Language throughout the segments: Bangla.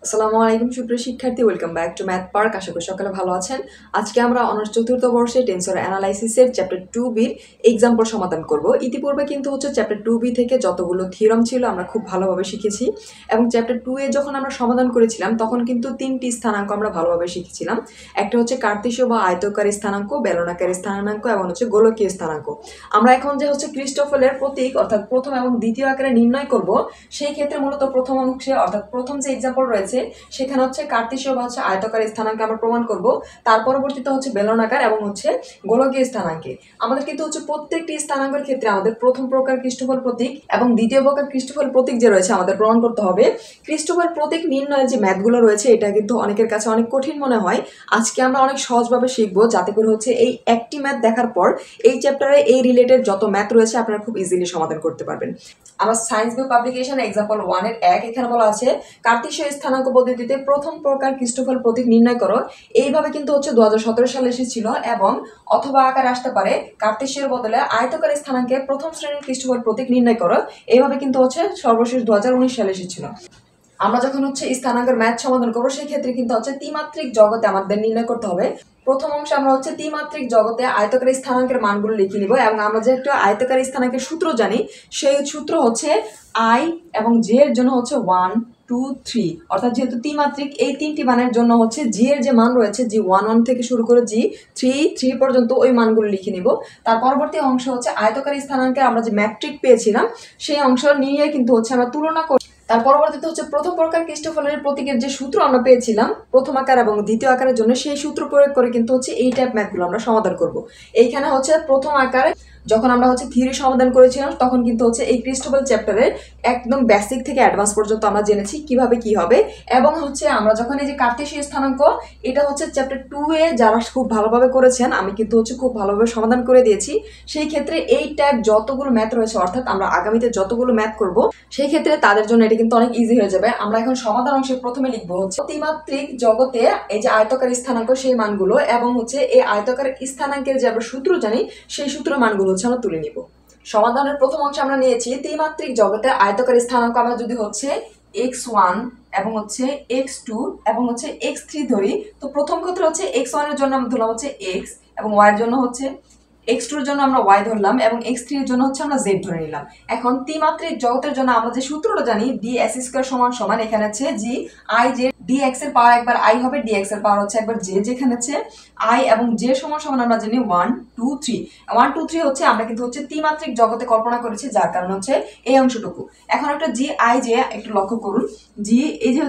আসসালামু আলাইকুম সুপ্রিয় শিক্ষার্থী, welcome back to math park. আশা করি সকালে ভালো আছেন। আজকে আমরা অনার্স চতুর্থ বর্ষে টেন্সর অ্যানালাইসিসের চ্যাপ্টার 2B এক্সাম্পল সমাধান করব। ইতিপূর্বে কিন্তু চ্যাপ্টার 2B থেকে যতগুলো থিওরাম ছিল আমরা খুব ভালোভাবে শিখেছি, এবং চ্যাপ্টার 2 এ যখন আমরা সমাধান করেছিলাম তখন কিন্তু 3টি স্থানাঙ্ক আমরা ভালোভাবে শিখেছিলাম। একটা কার্তেশীয় বা আয়তকারী স্থানাঙ্ক, বেলনাকারী স্থানাঙ্ক এবং গোলকীয় স্থানাঙ্ক। আমরা এখন যে ক্রিস্টোফেলের প্রতীক অর্থাৎ প্রথম এবং দ্বিতীয় আকারে নির্ণয় করব, সেই ক্ষেত্রে মূলত প্রথম অংশে অর্থাৎ প্রথম যে এক্সাম্পল রয়েছে সেখানে কার্তেশীয় বা আয়তকারী স্থানাঙ্কে আমরা প্রমাণ করব। তার পরবর্তীতে বেলনাকার এবং গোলকীয় স্থানাঙ্কে। আমাদের কিন্তু প্রত্যেকটি স্থানাঙ্কের ক্ষেত্রে আমাদের প্রথম প্রকার ক্রিস্টোফেল প্রতীক এবং দ্বিতীয় প্রকার ক্রিস্টোফেল প্রতীক যে রয়েছে আমাদের প্রমাণ করতে হবে। ক্রিস্টোফেল প্রতীক নির্ণয়ের যে ম্যাথগুলো রয়েছে এটা কিন্তু অনেকের কাছে অনেক কঠিন মনে হয়। আজকে আমরা অনেক সহজভাবে শিখবো, যাতে করে এই একটি ম্যাথ দেখার পর এই চ্যাপ্টারে এই রিলেটেড যত ম্যাথ রয়েছে আপনারা খুব ইজিলি সমাধান করতে পারবেন। আমরা সায়েন্স বই পাবলিকেশন এক্সাম্পল 1 এর 1 এখানে বলা আছে কার্তেশীয় স্থানাঙ্ক পদ্ধতিতে প্রথম প্রকার ক্রিস্টোফেল প্রতীক নির্ণয় করো। এইভাবে কিন্তু 2017 সালে এসেছিল, এবং অথবা আকার আসতে পারে কার্তেশীয় বদলে আয়তকার স্থানাঙ্কে প্রথম শ্রেণীর ক্রিস্টোফেল প্রতীক নির্ণয় করো। এইভাবে কিন্তু সর্বশেষ 2019 সালে এসেছিল। আমরা যখন স্থানাঙ্কের ম্যাথ সমাধান করবো সেই ক্ষেত্রে কিন্তু ত্রিমাত্রিক জগতে আমাদের নির্ণয় করতে হবে। প্রথম অংশে আমরা ত্রিমাত্রিক জগতে আয়তকারী স্থানাঙ্কের মানগুলো লিখে নিব, এবং আমরা যে একটা আয়তকারী স্থানাঙ্কের সূত্র জানি, সেই সূত্র আই এবং জে এর জন্য 1 2 3, অর্থাৎ যেহেতু ত্রিমাত্রিক এই তিনটি মানের জন্য জি এর যে মান রয়েছে জি 1 থেকে শুরু করে জি 3 পর্যন্ত ওই মানগুলো লিখে নিব। তার পরবর্তী অংশ আয়তকারী স্থানাঙ্কে আমরা যে ম্যাট্রিক পেয়েছিলাম সেই অংশ নিয়ে কিন্তু আমরা তুলনা করি। তার পরবর্তীতে প্রথম প্রকার ক্রিস্টোফেলের প্রতীকের যে সূত্র আমরা পেয়েছিলাম প্রথম আকার এবং দ্বিতীয় আকারের জন্য, সেই সূত্র প্রয়োগ করে কিন্তু এই টাইপ ম্যাথগুলো আমরা সমাধান করব। এইখানে প্রথম আকারে যখন আমরা থিওরি সমাধান করেছিলাম তখন কিন্তু এই ক্রিস্টোফেল চ্যাপ্টারের একদম বেসিক থেকে অ্যাডভান্স পর্যন্ত আমরা জেনেছি কিভাবে কি হবে। এবং আমরা যখন এই যে কার্তেশীয় স্থানাঙ্ক, এটা চ্যাপ্টার 2 এ যারা খুব ভালোভাবে করেছেন, আমি কিন্তু খুব ভালোভাবে সমাধান করে দিয়েছি। সেই ক্ষেত্রে এই টাইপ যতগুলো ম্যাথ রয়েছে, অর্থাৎ আমরা আগামীতে যতগুলো ম্যাথ করব সেই ক্ষেত্রে তাদের জন্য এটা কিন্তু অনেক ইজি হয়ে যাবে। আমরা এখন সমাধান অংশে প্রথমে লিখবো ত্রিমাত্রিক জগতে এই যে আয়তকার স্থানাঙ্ক সেই মানগুলো, এবং এই আয়তকার স্থানাঙ্কের যে আমরা সূত্র জানি সেই সূত্র মানগুলো আমরা তুলে নিব। সমাধানের প্রথম অংশে আমরা নিয়েছি ত্রিমাত্রিক জগতে আয়তকার স্থানাঙ্ক আমরা যদি x1 এবং x2 এবং x3 ধরি, তো প্রথম ক্ষেত্রে x1 এর জন্য আমরা ধরলাম x, এবং y এর জন্য x2 এর জন্য আমরা y ধরলাম, এবং x3 এর জন্য আমরা z ধরে নিলাম। এখন ত্রিমাত্রিক জগতের জন্য আমরা যে সূত্রটা জানি dx² সমান এখানে জি i j dx এর পাওয়ার একবার i হবে, dx এর পাওয়ার একবার j, যেখানে i এবং j সমান আমরা জানি 1 2 3। 1 2 3 আমরা কিন্তু ত্রিমাত্রিক জগতে কল্পনা করেছি, যার কারণ এই অংশটুকু। এখন একটা জি i j একটু লক্ষ্য করুন, জি এই যে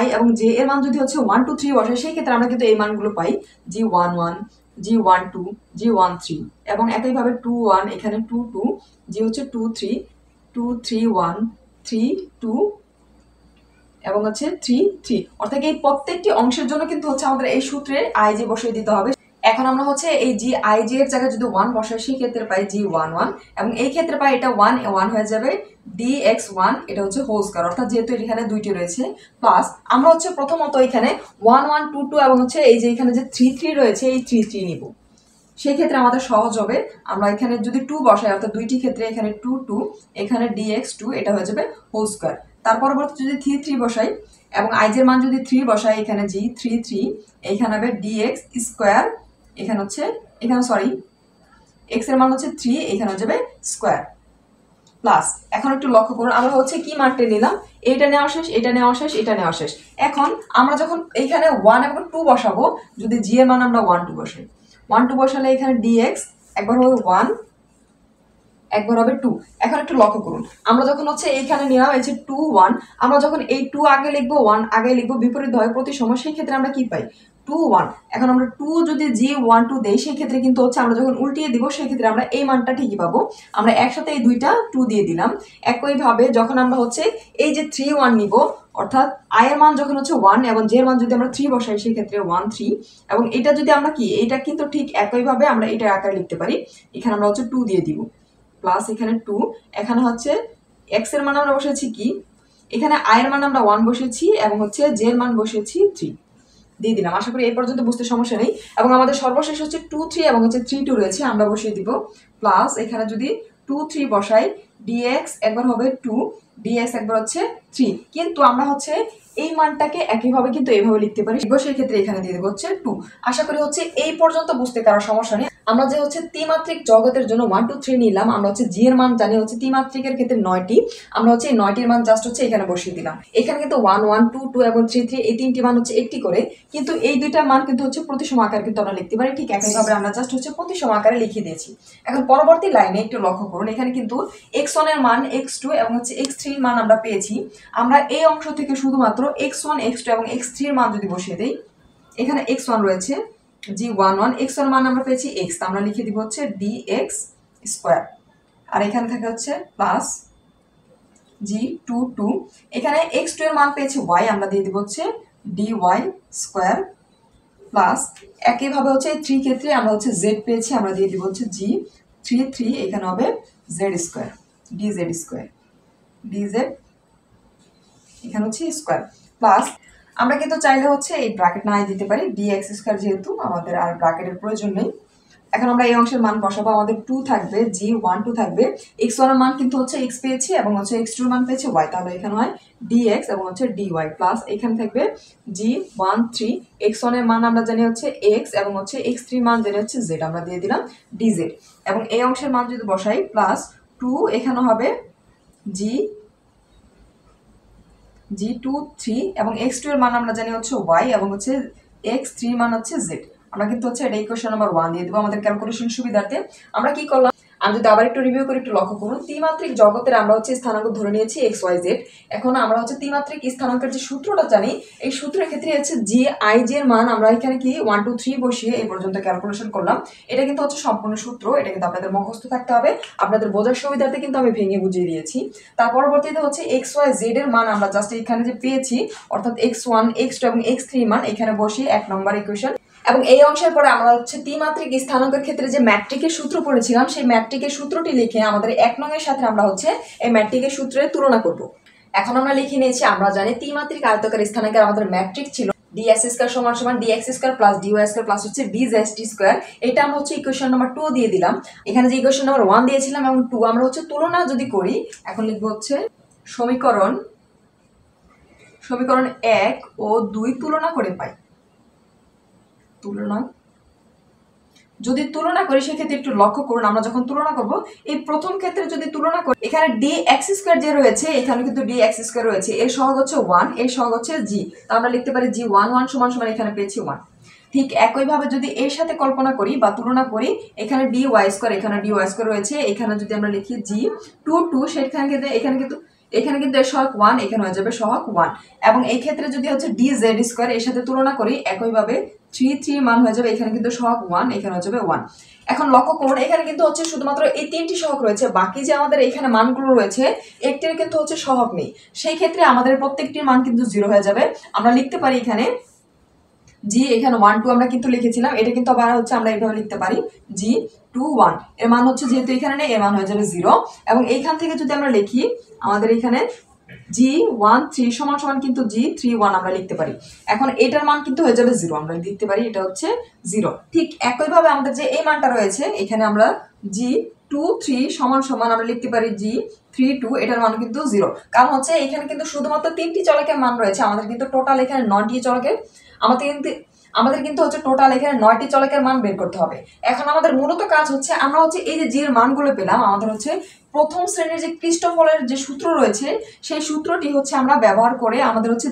i এবং j এর মান যদি 1 2 3 বসে, সেই ক্ষেত্রে আমরা কিন্তু এই মানগুলো পাই g11 g12 g13, এবং একইভাবে 21 এখানে 22 জি 23 231 32 এবং 33। অর্থাৎ এই প্রত্যেকটি অংশের জন্য কিন্তু আমাদের এই সূত্রে আই জি বসিয়ে দিতে হবে। এখন আমরা এই জি আই জি এর জায়গায় যদি 1 বসাই, সেই ক্ষেত্রে পাই g11, এবং এই ক্ষেত্রে পাই এটা 1 হয়ে যাবে dx1, এটা হোল স্কয়ার, অর্থাৎ যেহেতু এখানে দুইটি রয়েছে। প্লাস আমরা প্রথমত এখানে 1 1 2 2 এবং এই যে এখানে যে 3 3 রয়েছে এই 3 3 নিব। সেই ক্ষেত্রে আমাদের সহজ হবে, আমরা এখানে যদি 2 বসাই, অর্থাৎ দুইটি ক্ষেত্রে এখানে 2 2, এখানে dx2 এটা হয়ে যাবে হোল স্কয়ার। তার পরবর্তী যদি 3 3 বসাই এবং i এর মান যদি 3 বসাই, এখানে g 3 3, এখানে হবে dx স্কয়ার, এখানে সরি x এর মান 3, এখানে হয়ে যাবে স্কয়ার। প্লাস এখন একটু লক্ষ্য করুন, আমরা কি মানটা নিলাম, এটা নেওয়া শেষ, এটা নেওয়া শেষ, এটা নেওয়া শেষ। এখন আমরা যখন এইখানে 1 এবং 2 বসাবো, যদি g এর মান আমরা 1 2 বসাই, 1 2 বসালে এখানে dx একবার হবে 1 একবার হবে 2। এখন একটু লক্ষ্য করুন, আমরা যখন এইখানে নিলাম 2 1, আমরা যখন এই 2 আগে লিখবো 1 আগে লিখবো বিপরীত হয় প্রতি সময়, সেই ক্ষেত্রে আমরা কি পাই 2 1। এখন আমরা 2 যদি g12 দেই, সেই ক্ষেত্রে কিন্তু আমরা যখন উল্টিয়ে দিব সেই ক্ষেত্রে আমরা এই মানটা ঠিকই পাবো। আমরা একসাথে এই দুইটা 2 দিয়ে দিলাম। একইভাবে যখন আমরা এই যে 3 1 নিব, অর্থাৎ i এর মান যখন 1 এবং j এর মান যদি আমরা 3 বসাই, সেই ক্ষেত্রে 1 3, এবং এটা যদি আমরা এটা কিন্তু ঠিক একইভাবে আমরা এটা আকারে লিখতে পারি। এখানে আমরা 2 দিয়ে দিব, প্লাস এখানে 2, এখানে x এর মান আমরা বসেছি কি, এখানে i এর মান আমরা 1 বসেছি, এবং j এর মান বসেছি 3 দিয়ে দিলাম। আশা করি এই পর্যন্ত বুঝতে সমস্যা নেই। এবং আমাদের সর্বশেষ 2 3 এবং 3 2 রয়েছে, আমরা বসিয়ে দিব। প্লাস এখানে যদি 2 3 বসাই, dx একবার হবে 2, dx একবার 3। কিন্তু আমরা এই মানটাকে একইভাবে কিন্তু এইভাবে লিখতে পারি। সেই ক্ষেত্রে এখানে দিয়ে দেবো হচ্ছে 2। আশা করি হচ্ছে এই পর্যন্ত বুঝতে কারো সমস্যা নেই। আমরা যে হচ্ছে ত্রিমাত্রিক জগতের জন্য 1 2 3 নিলাম, আমরা হচ্ছে জি এর মান জানি হচ্ছে ত্রিমাত্রিকের ক্ষেত্রে 9টি। আমরা হচ্ছে এই 9টির মান জাস্ট হচ্ছে এখানে বসিয়ে দিলাম। এখানে কিন্তু 1 1 2 2 এবং 3 3 এই 3টি মান হচ্ছে একটি করে, কিন্তু এই দুইটা মান কিন্তু হচ্ছে প্রতিসম আকারে কিন্তু আমরা লিখতে পারি। ঠিক একইভাবে আমরা জাস্ট হচ্ছে প্রতিসম আকারে লিখে দিয়েছি। এখন পরবর্তী লাইনে একটু লক্ষ্য করুন, এখানে কিন্তু x1 এর মান x2 এবং হচ্ছে x3 এর মান আমরা পেয়েছি। আমরা এই অংশ থেকে শুধুমাত্র x1 x2 এবং x3 এর মান যদি বসিয়ে দেই, এখানে x1 রয়েছে g11, x1 মান আমরা পেয়েছি x, আমরা লিখে দিব হচ্ছে dx স্কয়ার, আর এখানে থাকে হচ্ছে প্লাস g22, এখানে x2 এর মান পেয়েছি y, আমরা দিয়ে দিব হচ্ছে dy স্কয়ার, প্লাস একইভাবে হচ্ছে 3 ক্ষেত্রে আমরা হচ্ছে z পেয়েছি, আমরা দিয়ে দিব হচ্ছে g33, এখানে হবে z square dz square, dz এখানে হচ্ছে স্কয়ার, প্লাস আমরা কিন্তু চাইলে হচ্ছে এই ব্র্যাকেট নাই দিতে পারি, dx স্কয়ার, যেহেতু আমাদের আর ব্র্যাকেটের প্রয়োজন নেই। এখন আমরা এই অংশের মান বসাবো, আমাদের 2 থাকবে, g12 থাকবে, x1 এর মান কিন্তু হচ্ছে x পেয়েছি এবং হচ্ছে x2 এর মান পেয়েছি y, তাহলে এখানে হয় dx এবং হচ্ছে dy, প্লাস এখানে থাকবে g13, x1 এর মান আমরা জানি হচ্ছে x এবং হচ্ছে x3 এর মান জানি হচ্ছে z, আমরা দিয়ে দিলাম dz, এবং এই অংশের মান যদি বসাই প্লাস 2, এখানে হবে g23 এবং x2 এর মান আমরা জানি হচ্ছে y এবং হচ্ছে x3 মান হচ্ছে z। আমরা কিন্তু হচ্ছে এটা ইকুয়েশন নাম্বার 1 দিয়ে দেবো আমাদের ক্যালকুলেশন সুবিধার্থে। আমরা কি করলাম, আমি যদি আবার একটু রিভিউ করে একটু লক্ষ্য করুন, ত্রিমাত্রিক জগতের আমরা হচ্ছে স্থানাঙ্ক ধরে নিয়েছি x y z। এখন আমরা হচ্ছে ত্রিমাত্রিক স্থানাঙ্কের যে সূত্রটা জানি, এই সূত্রের ক্ষেত্রে হচ্ছে জি আই জে এর মান আমরা এখানে কি 1 2 3 বসিয়ে এই পর্যন্ত ক্যালকুলেশন করলাম। এটা কিন্তু হচ্ছে সম্পূর্ণ সূত্র, এটা কিন্তু আপনাদের মুখস্থ থাকতে হবে, আপনাদের বোঝার সুবিধার্থে কিন্তু আমি ভেঙে বুঝিয়ে দিয়েছি। তার পরবর্তীতে হচ্ছে x y z এর মান আমরা জাস্ট এখানে যে পেয়েছি, অর্থাৎ x1 x2 এবং x3 মান এখানে বসিয়ে 1 নম্বর ইকুয়েশন, এবং এই অংশের পরে আমরা হচ্ছে ত্রিমাত্রিক স্থানাঙ্কের ক্ষেত্রে যে ম্যাট্রিকের সূত্র পড়েছিলাম, সেই ম্যাট্রিকের সূত্রটি লিখে আমাদের 1 নং এর সাথে আমরা হচ্ছে এই ম্যাট্রিকের সূত্রের তুলনা করব। এখন আমরা লিখে নিয়েছি, আমরা জানি ত্রিমাত্রিক আয়তাকার স্থানাঙ্কের আমাদের ম্যাট্রিক ছিল dx স্কয়ার সমান সমান dx square plus dy square plus হচ্ছে dzt স্কয়ার। এটা আমরা হচ্ছে ইকুয়েশন নাম্বার 2 দিয়ে দিলাম, এখানে যে ইকুয়েশন নাম্বার 1 দিয়েছিলাম এবং 2 আমরা হচ্ছে তুলনা যদি করি, এখন লিখবো হচ্ছে সমীকরণ 1 ও 2 তুলনা করে পাই। যদি তুলনা করি সেক্ষেত্রে একটু লক্ষ্য করুন, আমরা যখন তুলনা করব, এই প্রথম ক্ষেত্রে যদি তুলনা করি, এখানে dx স্কয়ার যে রয়েছে, এখানে কিন্তু dx স্কয়ার রয়েছে, এর সহগ হচ্ছে 1, এর সহগ হচ্ছে g, তো আমরা লিখতে পারি g11 সমান সমান এখানে পেয়েছি 1। ঠিক একইভাবে যদি এর সাথে কল্পনা করি বা তুলনা করি, এখানে dy স্কয়ার, এখানে dy স্কয়ার রয়েছে, এখানে যদি আমরা লিখি g22, সেখানে কিন্তু এখানে কিন্তু এর সহগ 1, এখানে হয়ে যাবে সহগ 1, এবং এই ক্ষেত্রে যদি হচ্ছে dz স্কয়ার এর সাথে তুলনা করি, একইভাবে 3 মান হয়ে যাবে, এখানে কিন্তু সহগ 1, এখানে হয়ে যাবে 1। এখন লক্ষ্য করুন, এখানে কিন্তু হচ্ছে শুধুমাত্র এই 3টি সহগ রয়েছে, বাকি যে আমাদের এখানে মানগুলো রয়েছে একটির কিন্তু হচ্ছে সহগ নেই, সেই ক্ষেত্রে আমাদের প্রত্যেকটির মান কিন্তু 0 হয়ে যাবে। আমরা লিখতে পারি এখানে এখানে 1 2 আমরা কিন্তু লিখেছিলাম, এটা কিন্তু আবার হচ্ছে আমরা এইভাবে লিখতে পারি g21, এর মান হচ্ছে যেহেতু এখানে নেই, এর মান হয়ে যাবে 0, এবং এইখান থেকে যদি আমরা লিখি, আমাদের এখানে g13 সমান সমান কিন্তু g31 আমরা লিখতে পারি। এখন এটার মান কিন্তু হয়ে যাবে 0, আমরা লিখতে পারি এটা হচ্ছে 0। ঠিক একইভাবে আমাদের যে এই মানটা রয়েছে, এখানে আমরা g23 সমান সমান আমরা লিখতে পারি g32, এটার মান কিন্তু 0, কারণ হচ্ছে এখানে কিন্তু শুধুমাত্র 3টি চলকের মান রয়েছে, আমাদের কিন্তু টোটাল এখানে 9টি চলকের, আমাদের কিন্তু হচ্ছে টোটাল এখানে 9টি চলকের মান বের করতে হবে। এখন আমাদের মূলত কাজ হচ্ছে, আমরা হচ্ছে এই যে জি এর মানগুলো পেলাম, আমাদের হচ্ছে প্রথম শ্রেণীর যে ক্রিস্টোফলের যে সূত্র রয়েছে, সেই সূত্রটি হচ্ছে আমরা ব্যবহার করে আমাদের হচ্ছে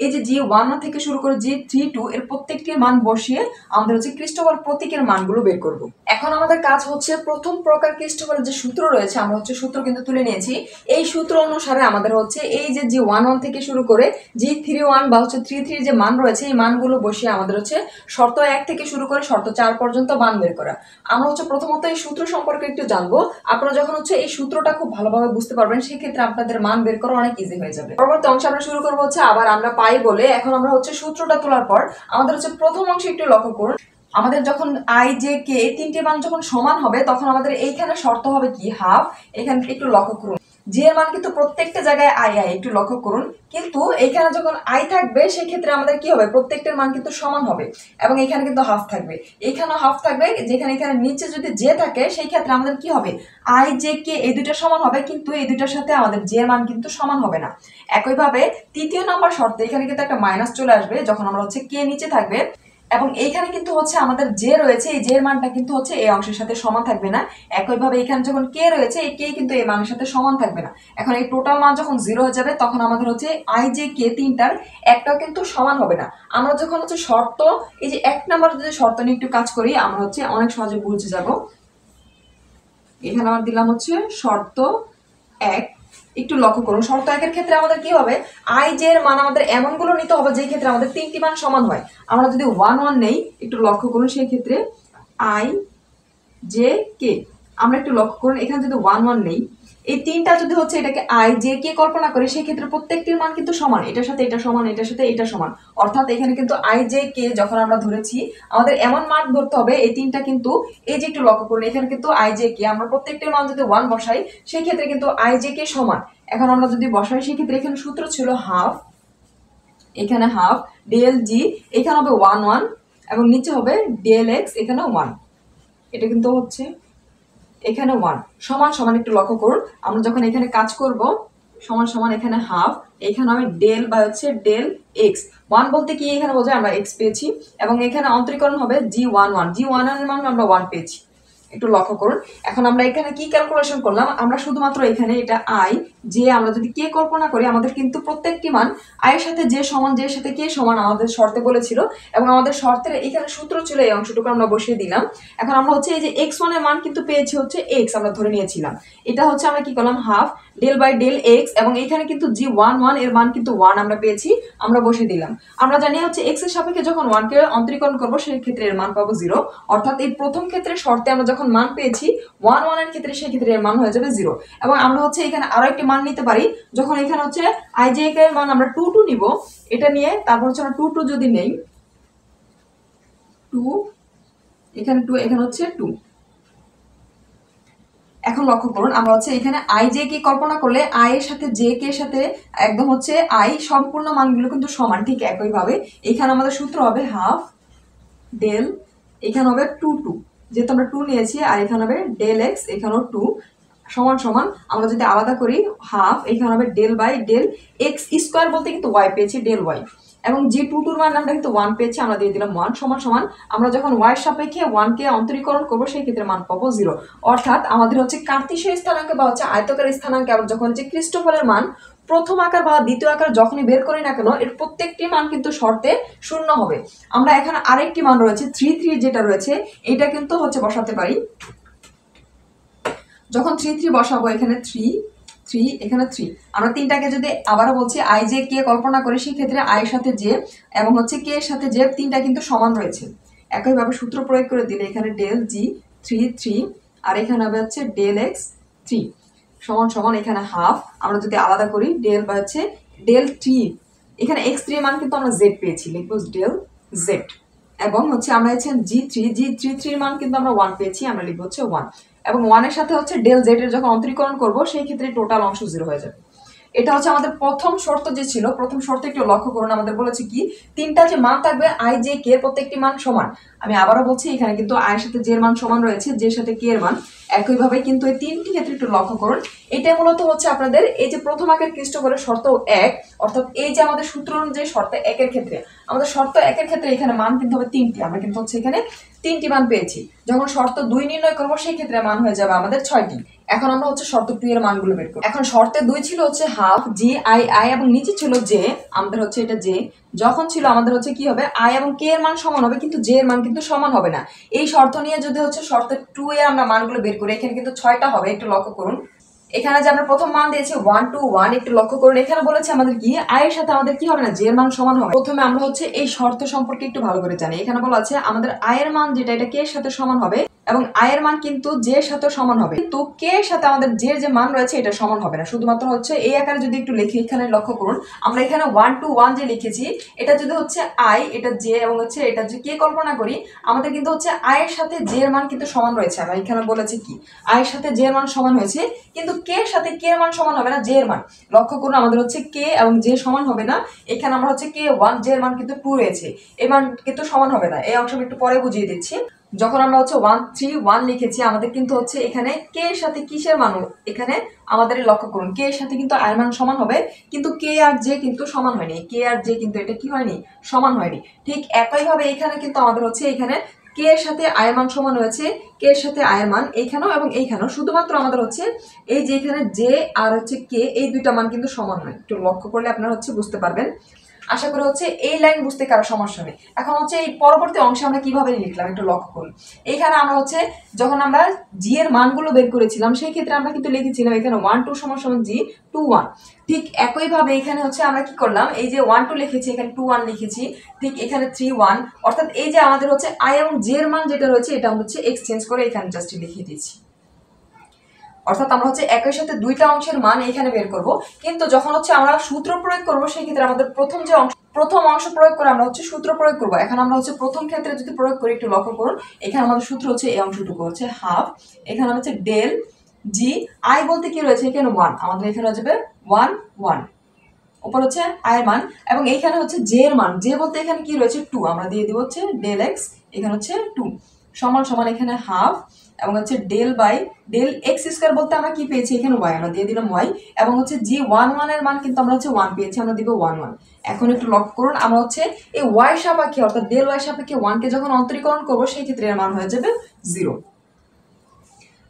এই যে g1 থেকে শুরু করে g32 এর প্রত্যেকটির মান বসিয়ে আমাদের হচ্ছে ক্রিস্টোফল প্রতীকের মানগুলো বের করব। এখন আমাদের কাজ হচ্ছে প্রথম প্রকার ক্রিস্টোফলের যে সূত্র রয়েছে, আমরা হচ্ছে সূত্র কিন্তু তুলে নিয়েছি, এই সূত্র অনুসারে আমাদের হচ্ছে এই যে g11 থেকে শুরু করে g31 বা হচ্ছে 33 যে মান রয়েছে, এই মানগুলো বসিয়ে আমাদের হচ্ছে শর্ত 1 থেকে শুরু করে শর্ত 4 পর্যন্ত মান বের করা। আমরা হচ্ছে প্রথমত এই সূত্র সম্পর্কে একটু জানবো, আপনারা যখন হচ্ছে এই সূত্রটা খুব ভালোভাবে বুঝতে পারবেন, সেই ক্ষেত্রে আপনাদের মান বের করা অনেক ইজি হয়ে যাবে। পরবর্তী অংশে আমরা শুরু করবো হচ্ছে আবার আমরা পাই বলে। এখন আমরা হচ্ছে সূত্রটা তোলার পর আমাদের হচ্ছে প্রথম অংশে একটু লক্ষ্য করুন, আমাদের যখন আই জে কে তিনটি মান যখন সমান হবে, তখন আমাদের এইখানে শর্ত হবে কি হাফ, এখানে একটু লক্ষ্য করুন, জি এর মান কিন্তু প্রত্যেকটা জায়গায় আই আই, একটু লক্ষ্য করুন। কিন্তু এইখানে যখন আই থাকবে সেই ক্ষেত্রে আমাদের কি হবে, প্রত্যেকটার মান কিন্তু সমান হবে, এবং এখানে কিন্তু হাফ থাকবে, এখানেও হাফ থাকবে, যেখানে এখানে নিচে যদি জে থাকে সেই ক্ষেত্রে আমাদের কি হবে, আই জে কে এই দুইটা সমান হবে, কিন্তু এই দুইটার সাথে আমাদের জে এর মান কিন্তু সমান হবে না। একইভাবে তৃতীয় নাম্বার শর্তে এখানে কিন্তু একটা মাইনাস চলে আসবে যখন আমরা হচ্ছে কে নিচে থাকবে, এবং এইখানে কিন্তু হচ্ছে আমাদের যে রয়েছে এই যে এর মানটা কিন্তু হচ্ছে এই অংশের সাথে সমান থাকবে না। একইভাবে এখানে যখন কে রয়েছে এই কে কিন্তু এই মানের সাথে সমান থাকবে না। এখন এই টোটাল মান যখন 0 হয়ে যাবে তখন আমাদের হচ্ছে আই যে কে তিনটার একটাও কিন্তু সমান হবে না। আমরা যখন হচ্ছে শর্ত, এই যে 1 নাম্বার যদি শর্ত নিয়ে একটু কাজ করি আমরা হচ্ছে অনেক সহজে বুঝে যাব। এখানে আমরা দিলাম হচ্ছে শর্ত 1, একটু লক্ষ্য করুন। শর্ত 1 এর ক্ষেত্রে আমাদের কি হবে, আই জে এর মান আমাদের এমনগুলো নিতে হবে যে ক্ষেত্রে আমাদের তিনটি মান সমান হয়। আমরা যদি 1 1 নেই, একটু লক্ষ্য করুন, সেই ক্ষেত্রে আই জে কে, আমরা একটু লক্ষ্য করুন এখানে যদি 1 1 নেই, এই তিনটা যদি হচ্ছে এটাকে আই জে কে কল্পনা করে সেই ক্ষেত্রে প্রত্যেকটির মান কিন্তু সমান, এটার সাথে এটা সমান, এটার সাথে এটা সমান। অর্থাৎ এখানে কিন্তু আই জে কে যখন আমরা ধরেছি আমাদের এমন মান ধরতে হবে এই তিনটা কিন্তু, এই যে একটু লক্ষ্য করুন এখানে কিন্তু আই জে কে আমরা প্রত্যেকটির মান যদি 1 বসাই সেই ক্ষেত্রে কিন্তু আই জে কে সমান। এখন আমরা যদি বসাই সেই ক্ষেত্রে এখানে সূত্র ছিল হাফ, এখানে হাফ ডেল জি, এখানে হবে 1 1, এবং নিচে হবে ডেল এক্স, এখানে 1, এটা কিন্তু হচ্ছে এখানে 1 সমান সমান, একটু লক্ষ্য করুন। আমরা যখন এখানে কাজ করব সমান সমান, এখানে হাফ, এখানে হবে ডেল বা হচ্ছে ডেল এক্স। 1 বলতে কি এখানে বোঝায় আমরা এক্স পেয়েছি, এবং এখানে অন্তরীকরণ হবে জি 1 1, জি 1 1 এর মান আমরা 1 পেয়েছি, একটু লক্ষ্য করুন। এখন আমরা এখানে কি ক্যালকুলেশন করলাম, আমরা শুধুমাত্র এখানে এটা আই যে আমরা যদি কে কল্পনা করি আমাদের কিন্তু প্রত্যেকটি মান আই এর সাথে যে সমান, যে সাথে কে সমান আমাদের শর্তে বলেছিল, এবং আমাদের শর্তের এখানে সূত্র ছিল এই অংশটুকু আমরা বসিয়ে দিলাম। এখন আমরা হচ্ছে এই যে x1 এর মান কিন্তু পেয়েছি হচ্ছে এক্স, আমরা ধরে নিয়েছিলাম, এটা হচ্ছে আমরা কি করলাম half del by del x, এবং এখানে কিন্তু জি 1 1 এর মান কিন্তু 1 আমরা পেয়েছি, আমরা বসিয়ে দিলাম। আমরা জানি হচ্ছে এক্স এর সাপেক্ষে যখন 1 কে অন্তরীকরণ করব সেই ক্ষেত্রে এর মান পাবো 0, অর্থাৎ এই প্রথম ক্ষেত্রে শর্তে আমরা যখন মান পেয়েছি 1 1 এর ক্ষেত্রে সেই ক্ষেত্রে এর মান হয়ে যাবে 0। এবং আমরা হচ্ছে এখানে আরো একটি মান নিতে পারি, যখন এখানে হচ্ছে আই জে এর মান আমরা 2 2 নিব, এটা নিয়ে তারপর হচ্ছে আমরা 2 2 যদি নেই, 2 এখানে 2 এখানে হচ্ছে 2। এখন লক্ষ্য করুন আমরা হচ্ছে এখানে আই জে কে কল্পনা করলে আই এর সাথে জে কে এর সাথে একদম হচ্ছে আই সম্পূর্ণ মানগুলো কিন্তু সমান, ঠিক একইভাবে এখানে আমাদের সূত্র হবে হাফ ডেল, এখানে হবে 2 2, যেহেতু আমরা 2 নিয়েছি, আর এখানে হবে ডেল এক্স, এখানেও 2 সমান সমান। আমরা যদি আলাদা করি হাফ, এখানে হবে del by del x square বলতে কিন্তু ওয়াই পেয়েছি ডেল ওয়াই, এবং যে 2 2 মান আমরা কিন্তু 1 পেয়েছি, আমরা দিয়ে দিলাম 1 সমান সমান। আমরা যখন ওয়াই এর সাপেক্ষে 1 কে অন্তরীকরণ করব সেই ক্ষেত্রে মান পাবো 0। অর্থাৎ আমাদের হচ্ছে কার্তেশীয় স্থানাঙ্ক বা হচ্ছে আয়তকার স্থানাঙ্কে আমরা যখন যে ক্রিস্টোফারের মান প্রথম আকার বা দ্বিতীয় আকার যখনই বের করি না কেন এর প্রত্যেকটি মান কিন্তু শর্তে শূন্য হবে। আমরা এখানে আরেকটি মান রয়েছে 3 3 যেটা রয়েছে এটা কিন্তু হচ্ছে বসাতে পারি, যখন 3 3 বসাবো এখানে 3 3 এখানে 3, আমরা তিনটাকে যদি আবারও বলছি আই জে কে কল্পনা করি সেই ক্ষেত্রে আই এর সাথে জে এবং হচ্ছে কে এর সাথে জে তিনটা কিন্তু সমান রয়েছে। একইভাবে সূত্র প্রয়োগ করে দিলে এখানে ডেল জি 3 3, আর এখানে হবে হচ্ছে ডেল এক্স 3 সমান সমান, এখানে হাফ, আমরা যদি আলাদা করি ডেল বা হচ্ছে ডেল 3, এখানে এক্স 3 মান কিন্তু আমরা জেড পেয়েছি, লিখবো ডেল জেড, এবং হচ্ছে আমরা হচ্ছে জি 3 মান কিন্তু আমরা 1 পেয়েছি, আমরা লিখবো হচ্ছে 1, এবং 1 এর সাথে হচ্ছে ডেল জেড এর যখন অন্তরীকরণ করব সেই ক্ষেত্রে টোটাল অংশ 0 হয়ে যাবে। এটা হচ্ছে আমাদের প্রথম শর্ত যে ছিল, প্রথম শর্তে একটু লক্ষ্য করুন আমাদের বলেছে কি তিনটা যে মান থাকবে আই জে কে প্রত্যেকটি মান সমান। আমি আবারও বলছি এখানে কিন্তু আই এর সাথে জে এর মান সমান রয়েছে, জে এর সাথে কে এর মান একইভাবে, কিন্তু এই তিনটি ক্ষেত্রে একটু লক্ষ্য করুন। এটা মূলত হচ্ছে আপনাদের এই যে প্রথম আকার ক্রিস্টোফারের শর্ত 1, অর্থাৎ এই যে আমাদের সূত্র অনুযায়ী শর্ত 1 এর ক্ষেত্রে আমাদের শর্ত 1 এর ক্ষেত্রে এখানে মান কিন্তু হবে 3টি, আমরা কিন্তু হচ্ছে এখানে 3টি মান পেয়েছি। যখন শর্ত 2 নির্ণয় করবো সেই ক্ষেত্রে মান হয়ে যাবে আমাদের 6টি। এখন আমরা হচ্ছে শর্ত 2 এর মানগুলো বের করব। এখন শর্তে 2 ছিল হচ্ছে হাফ জি আই আই, এবং নিচে ছিল জে, আমাদের হচ্ছে এটা জে যখন ছিল আমাদের হচ্ছে কি হবে আই এবং কে এর মান সমান হবে, কিন্তু জে এর মান কিন্তু সমান হবে না। এই শর্ত নিয়ে যদি হচ্ছে শর্ত 2 এর আমরা মানগুলো বের করি এখানে কিন্তু 6টা হবে, একটু লক্ষ্য করুন। এখানে যে আমরা প্রথম মান দিয়েছি 1 2 1, একটু লক্ষ্য করুন এখানে বলেছে আমাদের কি আই এর সাথে আমাদের কি হবে না জে এর মান সমান হবে। প্রথমে আমরা হচ্ছে এই শর্ত সম্পর্কে একটু ভালো করে জানি। এখানে বলা আছে আমাদের আই এর মান যেটা এটা কে এর সাথে সমান হবে, এবং আয়ের মান কিন্তু জে এর সাথে সমান হবে, কিন্তু কে এর সাথে আমাদের জে এর যে মান রয়েছে এটা সমান হবে না। শুধুমাত্র হচ্ছে এই আকারে যদি একটু লিখি, এখানে লক্ষ্য করুন আমরা এখানে 1 to 1 যে লিখেছি এটা যদি হচ্ছে আই, এটা জে এবং হচ্ছে এটা যদি কে কল্পনা করি, আমাদের কিন্তু হচ্ছে আয়ের সাথে জে এর মান কিন্তু সমান রয়েছে। আমরা এখানে বলেছি কি আয়ের সাথে জে এর মান সমান হয়েছে, কিন্তু কে এর সাথে কে এর মান সমান হবে না জে এর মান। লক্ষ্য করুন আমাদের হচ্ছে কে এবং জে সমান হবে না, এখানে আমরা হচ্ছে কে 1, জে এর মান কিন্তু 2 রয়েছে, এই মান কিন্তু সমান হবে না। এই অংশ আমি একটু পরে বুঝিয়ে দিচ্ছি। যখন আমরা হচ্ছে 1 3 1 লিখেছি আমাদের কিন্তু হচ্ছে এখানে কে এর সাথে কিসের মান, এখানে আমাদের লক্ষ্য করুন কে এর সাথে কিন্তু আয়ের মান সমান হবে, কিন্তু কে আর জে কিন্তু সমান হয়নি, কে আর জে কিন্তু এটা কি হয়নি, সমান হয়নি। ঠিক একইভাবে এখানে কিন্তু আমাদের হচ্ছে এখানে কে এর সাথে আয়ের মান সমান হয়েছে, কে এর সাথে আয়ের মান এইখানেও এবং এইখানেও, শুধুমাত্র আমাদের হচ্ছে এই যে এখানে জে আর হচ্ছে কে এই দুইটা মান কিন্তু সমান নয়। একটু লক্ষ্য করলে আপনারা হচ্ছে বুঝতে পারবেন। আশা করি হচ্ছে এই লাইন বুঝতে কারো সমস্যা নেই। এখন হচ্ছে এই পরবর্তী অংশে আমরা কিভাবে লিখলাম একটু লক্ষ্য করুন। এইখানে আমরা হচ্ছে যখন আমরা জি এর মানগুলো বের করেছিলাম সেই ক্ষেত্রে আমরা কিন্তু লিখেছিলাম এখানে 1 2 সমান সমান জি 2 1। ঠিক একইভাবে এখানে হচ্ছে আমরা কি করলাম, এই যে 1 2 লিখেছি এখানে 2 1 লিখেছি, ঠিক এখানে 3 1, অর্থাৎ এই যে আমাদের হচ্ছে আই এবং জে এর মান যেটা রয়েছে এটা আমরা হচ্ছে এক্সচেঞ্জ করে এখানে জাস্ট লিখে দিয়েছি। অর্থাৎ আমরা হচ্ছে একই সাথে দুইটা অংশের মান এখানে বের করব, কিন্তু যখন হচ্ছে আমরা সূত্র প্রয়োগ করব সেই ক্ষেত্রে আমাদের প্রথম অংশ প্রয়োগ করে আমরা হচ্ছে সূত্র প্রয়োগ করব। এখন আমরা হচ্ছে প্রথম ক্ষেত্রে যদি প্রয়োগ করি একটু লক্ষ্য করুন, এখানে আমাদের সূত্র হচ্ছে এই অংশটুকু হচ্ছে হাফ, এখানে হচ্ছে ডেল জি আই বলতে কি রয়েছে এখানে 1, আমাদের এখানে হয়ে যাবে 1 1 উপর হচ্ছে আয়ের মান, এবং এইখানে হচ্ছে জে এর মান, জে বলতে এখানে কি রয়েছে 2, আমরা দিয়ে দিব হচ্ছে ডেল এক্স, এখানে হচ্ছে 2 সমান সমান এখানে হাফ এবং হচ্ছে del by del x square বলতে আমরা কি পেয়েছি এখানে ওয়াই, আমরা দিয়ে দিলাম ওয়াই, এবং হচ্ছে জি 1 1 এর মান কিন্তু আমরা হচ্ছে 1 পেয়েছি, আমরা দিব 1 1। এখন একটু লক্ষ্য করুন আমরা হচ্ছে এই ওয়াই সাপেক্ষে অর্থাৎ ডেল ওয়াই সাপেক্ষে 1 কে যখন অন্তরীকরণ করব সেই ক্ষেত্রে এর মান হয়ে যাবে 0।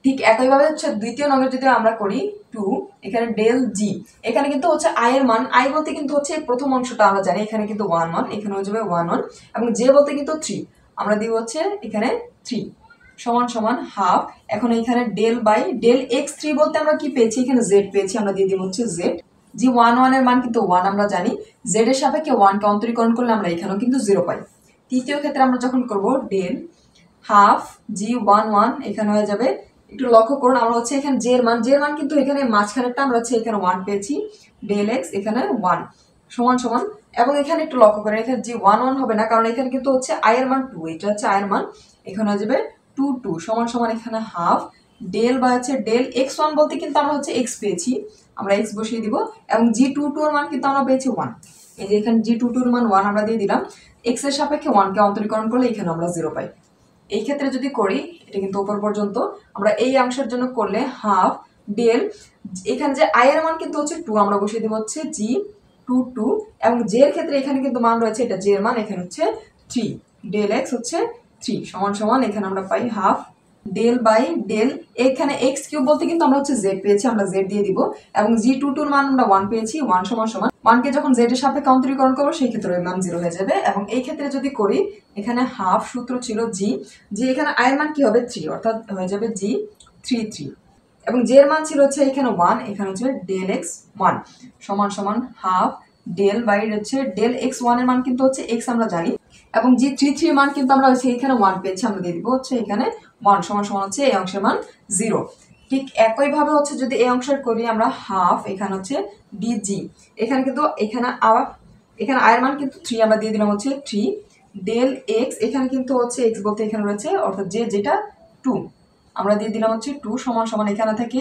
ঠিক একইভাবে হচ্ছে দ্বিতীয় নঙ্গে যদি আমরা করি 2, এখানে ডেল জি, এখানে কিন্তু হচ্ছে আই এর মান, আই বলতে কিন্তু হচ্ছে প্রথম অংশটা আমরা জানি এখানে কিন্তু 1 1, এখানে হয়ে যাবে 1 1, এবং জে বলতে কিন্তু 3, আমরা দিব হচ্ছে এখানে 3 সমান সমান হাফ। এখন এখানে ডেল বাই ডেল এক্স 3 বলতে আমরা কি পেয়েছি এখানে জেড পেয়েছি, আমরা দিয়ে দিব হচ্ছে জেড, জি 1 1 এর মান কিন্তু 1 আমরা জানি, জেড এর সাপেক্ষে 1 কে অন্তরীকরণ করলে আমরা এখানেও কিন্তু 0 পাই। তৃতীয় ক্ষেত্রে আমরা যখন করব ডেল হাফ জি 1 1, এখানে হয়ে যাবে একটু লক্ষ্য করুন আমরা হচ্ছে এখানে জে এর মান কিন্তু এখানে মাঝখানেরটা আমরা হচ্ছে এখানে 1 পেয়েছি, ডেল এক্স এখানে 1 সমান সমান, এবং এখানে একটু লক্ষ্য করেন এখানে জি 1 1 হবে না কারণ এখানে কিন্তু হচ্ছে আই এর মান 2, এটা হচ্ছে আই এর মান, এখানে হয়ে যাবে 2 2 সমান সমান এখানে হাফ ডেল বা হচ্ছে ডেল এক্স 1 বলতে কিন্তু আমরা হচ্ছে এক্স পেয়েছি, আমরা এক্স বসিয়ে দিব, এবং জি 2 2 এর মান কিন্তু আমরা পেয়েছি 1, এই যে এখানে জি 2 2 এর মান 1 আমরা দিয়ে দিলাম, এক্স এর সাপেক্ষে 1 কে অন্তরীকরণ করলে এখানে আমরা 0 পাই। এই ক্ষেত্রে যদি করি এটা কিন্তু উপর পর্যন্ত, আমরা এই অংশের জন্য করলে হাফ ডেল, এখানে যে আই এর মান কিন্তু হচ্ছে 2, আমরা বসিয়ে দেব হচ্ছে জি 2 2, এবং জে এর ক্ষেত্রে এখানে কিন্তু মান রয়েছে এটা জে এর মান এখানে হচ্ছে 3, ডেল এক্স হচ্ছে 3 সমান সমান এখানে আমরা পাই হাফ ডেল বাই ডেল, এখানে এক্স কিউব বলতে কিন্তু আমরা হচ্ছে জেড পেয়েছি, আমরা জেড দিয়ে দিব, এবং জি 2 2 এর মান আমরা 1 পেয়েছি, 1 সমান সমান 1 কে যখন জেড এর সাপেক্ষে অন্তরীকরণ করব সেই ক্ষেত্রে এর মান 0 হয়ে যাবে। এবং এই ক্ষেত্রে যদি করি এখানে হাফ সূত্র ছিল জি, এখানে আই এর মান কি হবে 3, অর্থাৎ হয়ে যাবে জি 3 3, এবং জে এর মান ছিল হচ্ছে এখানে 1, এখানে হচ্ছে ডেল এক্স 1 সমান সমান হাফ ডেল বাই হচ্ছে ডেল এক্স 1 এর মান কিন্তু হচ্ছে এক্স আমরা জানি, এবং জি 3 3 মান কিন্তু আমরা হচ্ছে এখানে 1 পেয়েছি, আমরা দিয়ে দিব হচ্ছে এখানে 1 সমান সমান হচ্ছে এই অংশের মান 0। ঠিক একইভাবে হচ্ছে যদি এই অংশের করি আমরা হাফ, এখানে হচ্ছে ডিজি, এখানে কিন্তু এখানে আবার এখানে আই এর মান কিন্তু 3, আমরা দিয়ে দিলাম হচ্ছে 3 ডেল এক্স, এখানে কিন্তু হচ্ছে এক্স বলতে এখানে রয়েছে অর্থাৎ যে যেটা 2, আমরা দিয়ে দিলাম হচ্ছে 2 সমান সমান এখানে থেকে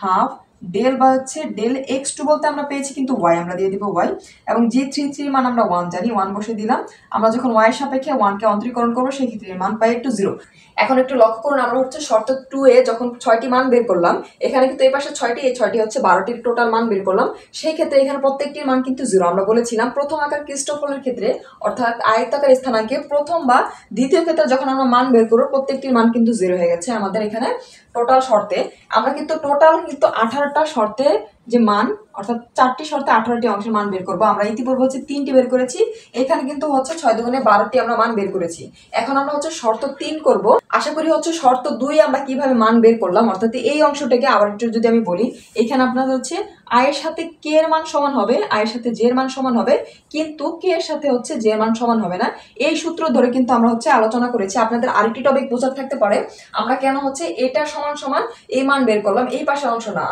হাফ ডেল বা হচ্ছে ডেল এক্স 2 বলতে আমরা পেয়েছি কিন্তু ওয়াই, আমরা দিয়ে দিব ওয়াই, এবং জি 3 3 মান আমরা 1 জানি, 1 বসে দিলাম, আমরা যখন ওয়াই এর সাপেক্ষে 1 কে অন্তরীকরণ করব সেই ক্ষেত্রে মান পাই একটু 0। এখন একটু লক্ষ্য করুন আমরা হচ্ছে শর্ত 2 এ যখন 6টি মান বের করলাম, এখানে কিন্তু এই পাশে 6টি, এই 6টি হচ্ছে 12টির টোটাল মান বের করলাম, সেই ক্ষেত্রে এখানে প্রত্যেকটির মান কিন্তু 0। আমরা বলেছিলাম প্রথম আকার ক্রিস্টোফলের ক্ষেত্রে অর্থাৎ আয়তাকার স্থানাঙ্কে প্রথম বা দ্বিতীয় ক্ষেত্রে যখন আমরা মান বের করব প্রত্যেকটির মান কিন্তু 0 হয়ে গেছে আমাদের এখানে টোটাল শর্তে। আমরা কিন্তু টোটাল কিন্তু 18টা শর্তে যে মান অর্থাৎ 4টি শর্তে 18টি অংশের মান বের করবো, আমরা ইতিপূর্বে হচ্ছে 3টি বের করেছি, এখানে কিন্তু হচ্ছে 6 দুগুণে 12টি আমরা মান বের করেছি। এখন আমরা হচ্ছে শর্ত 3 করব, আশা করি হচ্ছে শর্ত 2 আমরা কিভাবে মান বের করলাম, অর্থাৎ এই অংশটাকে আবার একটু যদি আমি বলি, এখানে আপনাদের হচ্ছে আই এর সাথে কে এর মান সমান হবে, আই এর সাথে জে এর মান সমান হবে, কিন্তু কে এর সাথে হচ্ছে জে এর মান সমান হবে না। এই সূত্র ধরে কিন্তু আমরা হচ্ছে আলোচনা করেছি। আপনাদের আরেকটি টপিক বোঝার থাকতে পারে, আমরা কেন হচ্ছে এটা সমান সমান এই মান বের করলাম, এই পাশের অংশ না,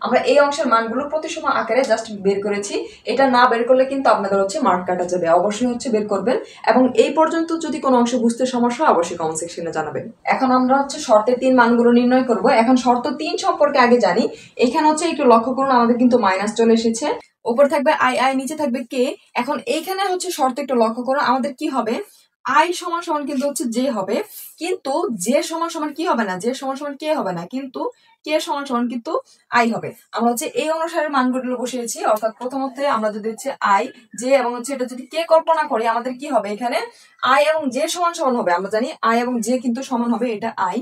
আমরা এই অংশের মানগুলো প্রতিসম আকারে জাস্ট বের করেছি। এটা না বের করলে কিন্তু আপনাদের হচ্ছে মার্ক কাটা যাবে। অবশ্যই হচ্ছে বের করবেন, এবং এই পর্যন্ত যদি কোনো অংশ বুঝতে সমস্যা হয় অবশ্যই কমেন্ট সেকশনে জানাবেন। এখন আমরা হচ্ছে শর্তের 3 মানগুলো নির্ণয় করব। এখন শর্ত 3 সম্পর্কে আগে জানি। এখানে হচ্ছে একটু লক্ষ্য করুন, আমাদের কিন্তু মাইনাস চলে এসেছে, উপর থাকবে আই আই, নিচে থাকবে কে। এখন এইখানে হচ্ছে শর্ত একটু লক্ষ্য করুন, আমাদের কি হবে, আই সমান সমান কিন্তু হচ্ছে জে হবে, কিন্তু জে সমান সমান কি হবে না, জে সমান সমান কে হবে না, কিন্তু কে সমান সমান কিন্তু আই হবে। আমরা হচ্ছে এই অনুসারে মানগুলো বসিয়েছি, অর্থাৎ প্রথমত আমরা যদি হচ্ছে আই জে এবং হচ্ছে এটা যদি কে কল্পনা করি, আমাদের কি হবে, এখানে আই এবং জে সমান সমান হবে। আমরা জানি আই এবং জে কিন্তু সমান হবে, এটা আই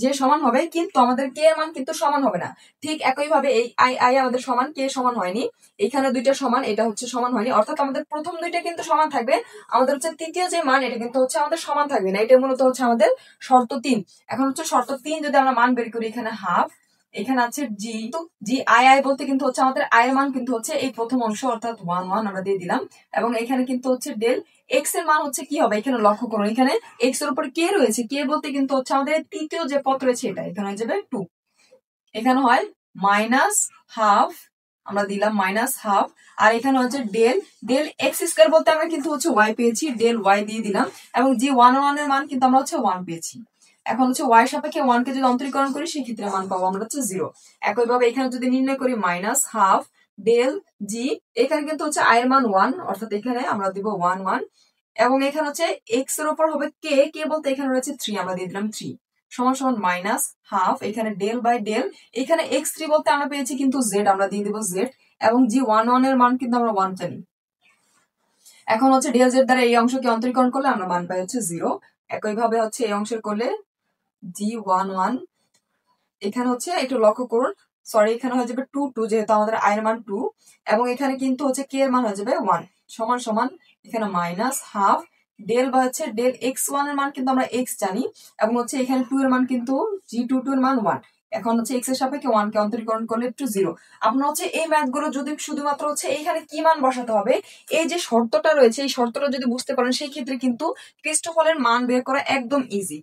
যে সমান হবে, কিন্তু আমাদের কে এর মান কিন্তু সমান হবে না। ঠিক একই ভাবে এই আই আই আমাদের সমান, কে সমান হয়নি, এখানে দুইটা সমান, এটা হচ্ছে সমান হয়নি, অর্থাৎ আমাদের প্রথম দুইটা কিন্তু সমান থাকবে, আমাদের হচ্ছে তৃতীয় যে মান এটা কিন্তু হচ্ছে আমাদের সমান থাকবে না। এটা মূলত হচ্ছে আমাদের শর্ত 3। এখন হচ্ছে শর্ত 3 যদি আমরা মান বের করি, এখানে হাফ, এখানে আছে জি, তো জি আই আই বলতে কিন্তু হচ্ছে আমাদের আই এর মান কিন্তু হচ্ছে এই প্রথম অংশ, অর্থাৎ 1 1 আমরা দিয়ে দিলাম, এবং এখানে কিন্তু হচ্ছে ডেল এক্স এর মান হচ্ছে কি হবে, এখানে লক্ষ্য করুন, এখানে এক্স এর উপর কে রয়েছে, কে বলতে কিন্তু হচ্ছে আমাদের তৃতীয় যে পদ রয়েছে এটা, এখানে হয়ে যাবে 2, এখানে হয় মাইনাস হাফ, আমরা দিলাম মাইনাস হাফ, আর এখানে হচ্ছে ডেল ডেল এক্স স্কয়ার বলতে আমরা কিন্তু হচ্ছে ওয়াই পেয়েছি, ডেল ওয়াই দিয়ে দিলাম, এবং জি 1 1 এর মান কিন্তু আমরা হচ্ছে 1 পেয়েছি। এখন হচ্ছে ওয়াই সাপেক্ষে 1 কে যদি অন্তরীকরণ করি, সেই ক্ষেত্রে মান পাবো আমরা হচ্ছে 0। একইভাবে এখানে যদি নির্ণয় করি মাইনাস হাফ ডেল জি, এখানে কিন্তু হচ্ছে আই এর মান 1, অর্থাৎ এখানে আমরা দিব 1 1, এবং এখানে হচ্ছে এক্স এর উপর হবে কে, কে বলতে এখানে রয়েছে 3, আমরা দিয়ে দিলাম 3 সমান সমান মাইনাস হাফ, এখানে ডেল বাই ডেল, এখানে এক্স 3 বলতে আমরা পেয়েছি কিন্তু জেড, আমরা দিয়ে দিব জেড, এবং জি 1 1 এর মান কিন্তু আমরা 1 জানি। এখন হচ্ছে ডেল জেড দ্বারা এই অংশকে অন্তরীকরণ করলে আমরা মান পাই হচ্ছে 0। একইভাবে হচ্ছে এই অংশের করলে জি 1 1, এখানে হচ্ছে একটু লক্ষ্য করুন, সরি এখানে হয়ে যাবে 2 2, যেহেতু আমাদের আই এর মান 2, এবং এখানে কিন্তু হচ্ছে কে এর মান হয়ে যাবে 1 সমান সমান, এখানে মাইনাস হাফ ডেল বা হচ্ছে ডেল এক্স 1 এর মান কিন্তু আমরা এক্স জানি, এবং হচ্ছে এখানে 2 এর মান কিন্তু জি 2 2 এর মান 1। এখন হচ্ছে এক্স এর সাপেক্ষে 1 কে অন্তরীকরণ করলে একটু 0। আপনার হচ্ছে এই ম্যাথ গুলো যদি শুধুমাত্র হচ্ছে এইখানে কি মান বসাতে হবে, এই যে শর্তটা রয়েছে, এই শর্তটা যদি বুঝতে পারেন, সেই ক্ষেত্রে কিন্তু ক্রিস্টোফলের মান বের করা একদম ইজি।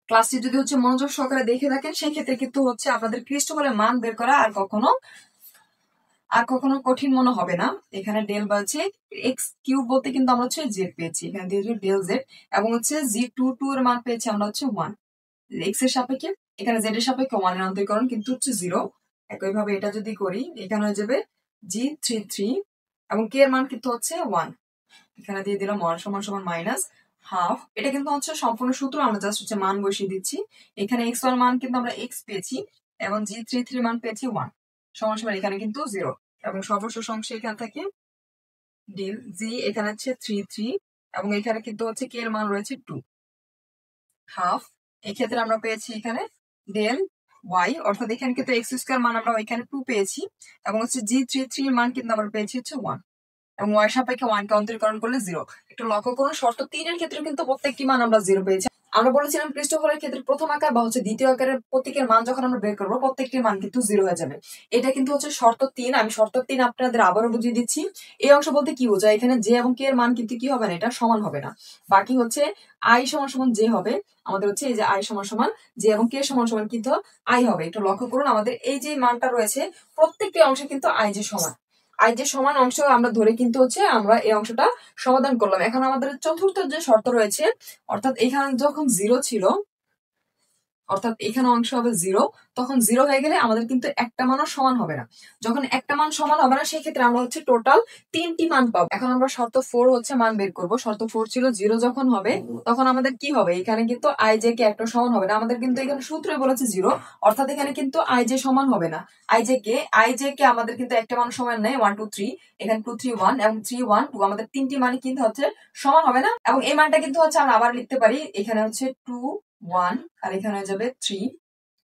ক্লাসটি যদি হচ্ছে মনোযোগ সহকারে দেখে থাকেন, সেই ক্ষেত্রে কিন্তু হচ্ছে আপনাদের ক্রিস্টোফলের মান বের করা আর কখনো কঠিন মনে হবে না। এখানে ডেল বলছে এক্স কিউব বলতে কিন্তু আমরা হচ্ছে জেড পেয়েছি, এখানে দিয়ে ডেল জেড, এবং হচ্ছে জি 2 2 এর মান পেয়েছি আমরা হচ্ছে 1 এক্স এর সাপেক্ষে, এখানে জেড এর সাপেক্ষে 1 এর অন্তরীকরণ কিন্তু হচ্ছে 0। একইভাবে এটা যদি করি, এখানে হয়ে যাবে জি 3 3, এবং কে এর মান কিন্তু হচ্ছে 1, এখানে দিয়ে দিলাম 1 সমান সমান মাইনাস হাফ, এটা কিন্তু হচ্ছে সম্পূর্ণ সূত্র, আমরা জাস্ট হচ্ছে মান বসিয়ে দিচ্ছি। এখানে এক্স 1 মান কিন্তু আমরা এক্স পেয়েছি, এবং জি 3 3 মান পেয়েছি 1 সমান সমান, এখানে কিন্তু 0, এবং সর্বশেষ অংশে এখানে থাকে ডেল জি, এখানে হচ্ছে 3 3, এবং এখানে কিন্তু হচ্ছে কে এর মান রয়েছে 2 হাফ, এই ক্ষেত্রে আমরা পেয়েছি এখানে ডেল ওয়াই, অর্থাৎ এখানে কিন্তু এক্স স্কয়ার মান আমরা এখানে 2 পেয়েছি, এবং হচ্ছে জি 3 3 এর মান কিন্তু আমরা পেয়েছি হচ্ছে 1, এবং ওয়াই সাপেক্ষে 1 কে অন্তরীকরণ করলে 0। একটু লক্ষ্য করুন, শর্ত 3 এর ক্ষেত্রে কিন্তু প্রত্যেকটি মান আমরা 0 পেয়েছি। আমরা বলেছিলাম ক্রিস্টোফলের ক্ষেত্রে প্রথম আকার বা হচ্ছে দ্বিতীয় আকারের প্রতীকের মান যখন আমরা বের করবো, প্রত্যেকটির মান কিন্তু 0 হয়ে যাবে। এটা কিন্তু হচ্ছে শর্ত 3। আমি শর্ত 3 আপনাদের আবারও বুঝিয়ে দিচ্ছি। এই অংশ বলতে কি বোঝায়, এখানে জে এবং কে এর মান কিন্তু কি হবে না, এটা সমান হবে না। বাকি হচ্ছে আই সমান সমান জে হবে, আমাদের হচ্ছে এই যে আই সমান সমান জে এবং কে সমান সমান কিন্তু আই হবে। একটু লক্ষ্য করুন, আমাদের এই যে মানটা রয়েছে, প্রত্যেকটি অংশে কিন্তু আই যে সমান, আই যে সমান অংশ আমরা ধরে কিন্তু হচ্ছে আমরা এই অংশটা সমাধান করলাম। এখন আমাদের চতুর্থ যে শর্ত রয়েছে, অর্থাৎ এখানে যখন 0 ছিল, অর্থাৎ এখানে অংশ হবে 0, তখন 0 হয়ে গেলে আমাদের কিন্তু একটা মানও সমান হবে না। যখন একটা মান সমান হবে না, সেই ক্ষেত্রে আমরা হচ্ছে টোটাল 3টি মান পাবো। এখন আমরা শর্ত 4 হচ্ছে মান বের করব। শর্ত 4 ছিল 0 যখন হবে, তখন আমাদের কি হবে, এখানে কিন্তু আই জে কে একটা সমান হবে না। আমাদের কিন্তু এখানে সূত্রে বলেছে 0, অর্থাৎ এখানে কিন্তু আই জে সমান হবে না। আই জে কে আমাদের কিন্তু একটা মান সমান নেই, 1 2 3, এখানে 2 3 1 এবং 3 1 2, আমাদের 3টি মান কিন্তু হচ্ছে সমান হবে না। এবং এই মানটা কিন্তু হচ্ছে আমরা আবার লিখতে পারি, এখানে হচ্ছে 2 1, আর এখানে হয়ে যাবে 3।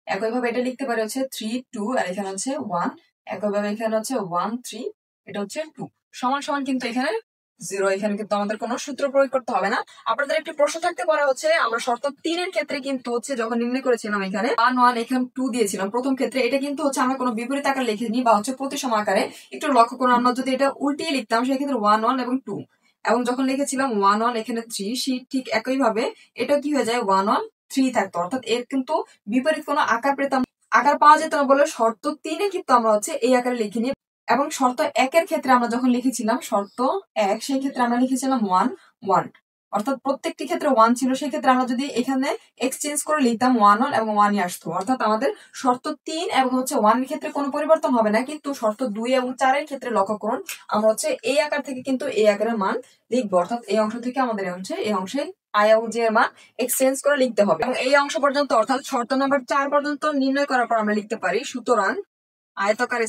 একইভাবে এটা লিখতে পারি হচ্ছে 3 2, আর এখানে হচ্ছে 1। একইভাবে এখানে হচ্ছে 1 3, এটা হচ্ছে 2 সমান সমান, কিন্তু এখানে 0। এখানে কিন্তু আমাদের কোনো সূত্র প্রয়োগ করতে হবে না। আপনাদের একটি প্রশ্ন থাকতে পারে হচ্ছে আমরা শর্ত 3 এর ক্ষেত্রে কিন্তু হচ্ছে যখন নির্ণয় করেছিলাম এখানে 1 1 এখানে 2 দিয়েছিলাম প্রথম ক্ষেত্রে, এটা কিন্তু হচ্ছে আমরা কোনো বিপরীত আকার লিখিনি বা হচ্ছে প্রতিসম আকারে। একটু লক্ষ্য করুন, আমরা যদি এটা উল্টিয়ে লিখতাম সেক্ষেত্রে 1 1 এবং 2, এবং যখন লিখেছিলাম 1 1 এখানে 3, ঠিক একই ভাবে এটা কি হয়ে যায় 1 1 3 থাকতো, অর্থাৎ এর কিন্তু বিপরীত কোনো আকার পেতাম, আকার পাওয়া যেত না বলে শর্ত 3 এ কিন্তু আমরা হচ্ছে এই আকারে লিখিনি। এবং শর্ত 1 এর ক্ষেত্রে আমরা যখন লিখেছিলাম শর্ত 1, সেই ক্ষেত্রে আমরা লিখেছিলাম 1 1, অর্থাৎ প্রত্যেকটি ক্ষেত্রে 1 ছিল। সেই ক্ষেত্রে আমরা যদি এখানে এক্সচেঞ্জ করে লিখতাম 1 1 এবং 1 আসতো, অর্থাৎ আমাদের শর্ত 3 এবং হচ্ছে 1 এর ক্ষেত্রে কোনো পরিবর্তন হবে না, কিন্তু শর্ত 2 এবং 4 এর ক্ষেত্রে লক্ষ্য করুন আমরা হচ্ছে এই আকার থেকে কিন্তু এই আকারের মান লিখবো, অর্থাৎ এই অংশ থেকে আমাদের এই অংশে আই এবং জে এর মান এক্সচেঞ্জ করে লিখতে হবে। এবং এই অংশ পর্যন্ত অর্থাৎ শর্ত নাম্বার 4 পর্যন্ত নির্ণয় করার পর আমরা লিখতে পারি, সুতরাং আয়তকার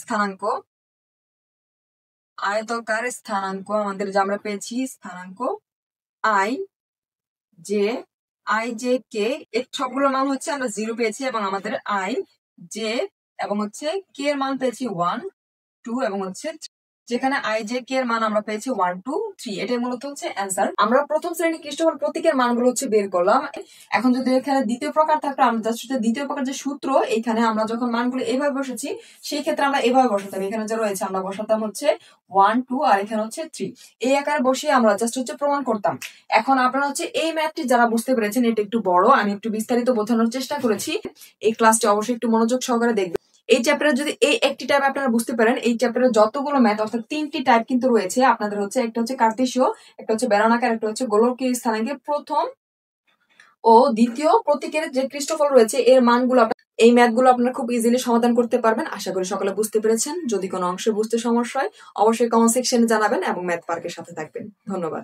স্থানাঙ্ক আমাদের যে আমরা পেয়েছি স্থানাঙ্ক আই জে কে, এর সবগুলো মান হচ্ছে আমরা 0 পেয়েছি, এবং আমাদের আই জে এবং হচ্ছে কে এর মান পেয়েছি 1 2 এবং হচ্ছে যেখানে আই জে কে এর মান আমরা পেয়েছি 1 2 3। এটাই মূলত হচ্ছে অ্যান্সার। আমরা প্রথম শ্রেণীর খ্রিস্টফল প্রতীকের মানগুলো হচ্ছে বের করলাম। এখন যদি এখানে দ্বিতীয় প্রকার থাকতো, আমরা জাস্ট দ্বিতীয় প্রকার যে সূত্র, এখানে আমরা যখন মানগুলো এভাবে বসেছি সেই ক্ষেত্রে আমরা এভাবে বসাতাম, এখানে যে রয়েছে আমরা বসাতাম হচ্ছে 1 2 আর এখানে হচ্ছে 3, এই আকারে বসিয়ে আমরা জাস্ট হচ্ছে প্রমাণ করতাম। এখন আপনারা হচ্ছে এই ম্যাথটি যারা বুঝতে পেরেছেন, এটা একটু বড়, আমি একটু বিস্তারিত বোঝানোর চেষ্টা করেছি, এই ক্লাসটি অবশ্যই একটু মনোযোগ সহকারে দেখবেন। এই চ্যাপ্টারে যদি এই একটি টাইপ আপনারা বুঝতে পারেন, এই চ্যাপ্টারে যতগুলো ম্যাথ অর্থাৎ 3টি টাইপ কিন্তু রয়েছে আপনাদের হচ্ছে, একটা হচ্ছে কার্তেশীয়, একটা হচ্ছে বেলনাকার, একটা হচ্ছে গোলকীয় স্থানাঙ্কের প্রথম ও দ্বিতীয় প্রতীকের যে খ্রিস্টফল রয়েছে এর মানগুলো, এই ম্যাথগুলো আপনারা খুব ইজিলি সমাধান করতে পারবেন। আশা করি সকলে বুঝতে পেরেছেন। যদি কোনো অংশে বুঝতে সমস্যা হয় অবশ্যই কমেন্ট সেকশনে জানাবেন এবং ম্যাথ পার্কের সাথে থাকবেন। ধন্যবাদ।